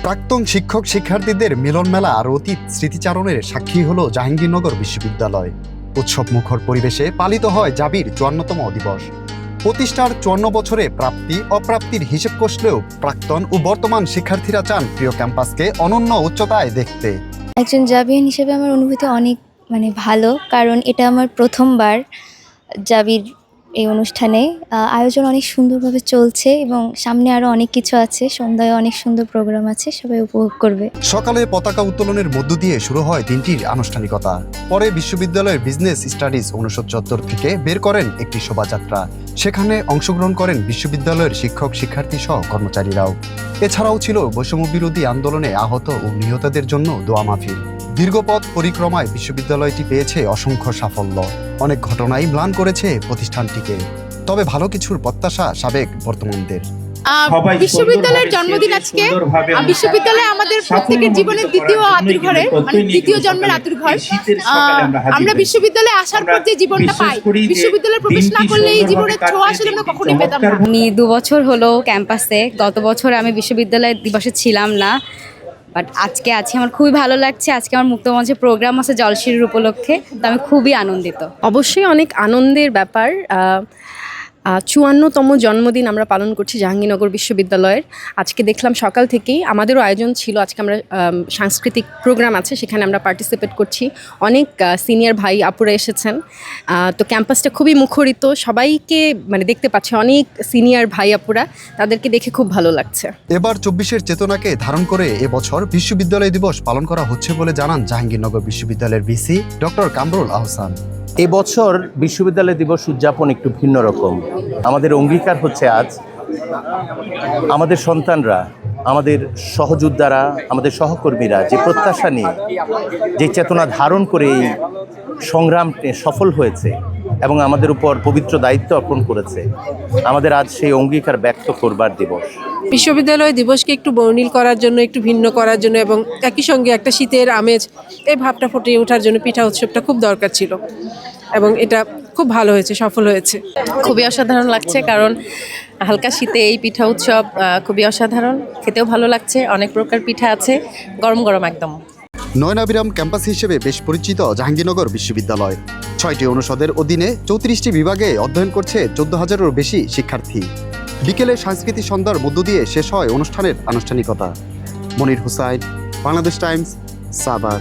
প্রাক্তন শিক্ষক শিক্ষার্থীদের মিলন মেলা আর অতীত স্মৃতিচারণের সাক্ষী হলো জাহাঙ্গীরনগর বিশ্ববিদ্যালয়। উৎসব মুখর পরিবেশে পালিত হয় জাবির ৫৪তম দিবস। প্রতিষ্ঠার ৫৪ বছরে প্রাপ্তি অপ্রাপ্তির হিসেব কষলেও প্রাক্তন ও বর্তমান শিক্ষার্থীরা চান প্রিয় ক্যাম্পাসকে অনন্য উচ্চতায় দেখতে। একজন জাবিন হিসেবে আমার অনুভূতি অনেক ভালো, কারণ এটা আমার প্রথমবার জাবির এই অনুষ্ঠানে। আয়োজন অনেক সুন্দরভাবে চলছে এবং সামনে আরও অনেক কিছু আছে। সন্ধ্যায় অনেক সুন্দর প্রোগ্রাম আছে, সবাই উপভোগ করবে। সকালে পতাকা উত্তোলনের মধ্য দিয়ে শুরু হয় দিনটির আনুষ্ঠানিকতা। পরে বিশ্ববিদ্যালয়ের বিজনেস স্টাডিজ অনুষদ চত্বর থেকে বের করেন একটি শোভাযাত্রা। সেখানে অংশগ্রহণ করেন বিশ্ববিদ্যালয়ের শিক্ষক শিক্ষার্থী সহ কর্মচারীরাও। এছাড়াও ছিল বৈষম্য বিরোধী আন্দোলনে আহত ও নিহতদের জন্য দোয়া মাহফিল। দীর্ঘপথ পরিক্রমায় বিশ্ববিদ্যালয়টি পেয়েছে অসংখ্য সাফল্য। অনেক ঘটনাই ম্লান করেছে প্রতিষ্ঠানটিকে, তবে ভালো কিছুর প্রত্যাশা সাবেক বর্তমানদের। বিশ্ববিদ্যালয়ের জন্মদিন আজকে। বিশ্ববিদ্যালয় আমাদের প্রত্যেকের জীবনের দ্বিতীয় আতুরঘরের, দ্বিতীয় জন্মের আতুরঘর। আমরা বিশ্ববিদ্যালয়ে আসার পর যে জীবনটা পাই, বিশ্ববিদ্যালয়ে প্রবেশ না করলে এই জীবনের ছোঁয়া আসলে আমরা কখনোই পেতাম না। আমি ২ বছর হলো ক্যাম্পাসে। গত বছর আমি বিশ্ববিদ্যালয় দিবসে ছিলাম না, বাট আজকে আছি। আমার খুবই ভালো লাগছে। আজকে আমার মুক্তমঞ্চে প্রোগ্রাম আছে জলশিরির উপলক্ষে, তো আমি খুবই আনন্দিত। অবশ্যই অনেক আনন্দের ব্যাপার। ৫৪তম জন্মদিন আমরা পালন করছি জাহাঙ্গীরনগর বিশ্ববিদ্যালয়ের। আজকে দেখলাম সকাল থেকেই আমাদেরও আয়োজন ছিল। আজকে আমরা সাংস্কৃতিক প্রোগ্রাম আছে, সেখানে আমরা পার্টিসিপেট করছি। অনেক সিনিয়র ভাই আপুরা এসেছেন। তো ক্যাম্পাসটা খুবই মুখরিত, সবাইকে দেখতে পাচ্ছি, অনেক সিনিয়র ভাই আপুরা, তাদেরকে দেখে খুব ভালো লাগছে। এবার ২৪-এর চেতনাকে ধারণ করে এবছর বিশ্ববিদ্যালয় দিবস পালন করা হচ্ছে বলে জানান জাহাঙ্গীরনগর বিশ্ববিদ্যালয়ের ভিসি ডক্টর কামরুল আহসান। এবছর বিশ্ববিদ্যালয় দিবস উদযাপন একটু ভিন্ন রকম। আমাদের অঙ্গীকার হচ্ছে আজ আমাদের সন্তানরা, আমাদের সহযোদ্ধারা, আমাদের সহকর্মীরা যে প্রত্যাশা নিয়ে, যে চেতনা ধারণ করে এই সংগ্রাম সফল হয়েছে এবং আমাদের উপর পবিত্র দায়িত্ব অর্পণ করেছে, আমাদের আজ সেই অঙ্গীকার ব্যক্ত করবার দিবস। বিশ্ববিদ্যালয় দিবসকে একটু বর্ণিল করার জন্য, একটু ভিন্ন করার জন্য এবং একই সঙ্গে একটা শীতের আমেজ, এই ভাবটা ফুটিয়ে ওঠার জন্য পিঠা উৎসবটা খুব দরকার ছিল এবং এটা খুব ভালো হয়েছে, সফল হয়েছে। খুবই অসাধারণ লাগছে, কারণ হালকা শীতে এই পিঠা উৎসব খুবই অসাধারণ। খেতেও ভালো লাগছে, অনেক প্রকার পিঠা আছে, গরম গরম একদম। নয়নাভিরাম ক্যাম্পাস হিসেবে বেশ পরিচিত জাহাঙ্গীরনগর বিশ্ববিদ্যালয়। ৬টি অনুষদের অধীনে ৩৪টি বিভাগে অধ্যয়ন করছে ১৪,০০০-এরও বেশি শিক্ষার্থী। বিকেলে সাংস্কৃতিক সন্ধ্যার মধ্য দিয়ে শেষ হয় অনুষ্ঠানের আনুষ্ঠানিকতা। মনির হুসাইন, বাংলাদেশ টাইমস, সাভার।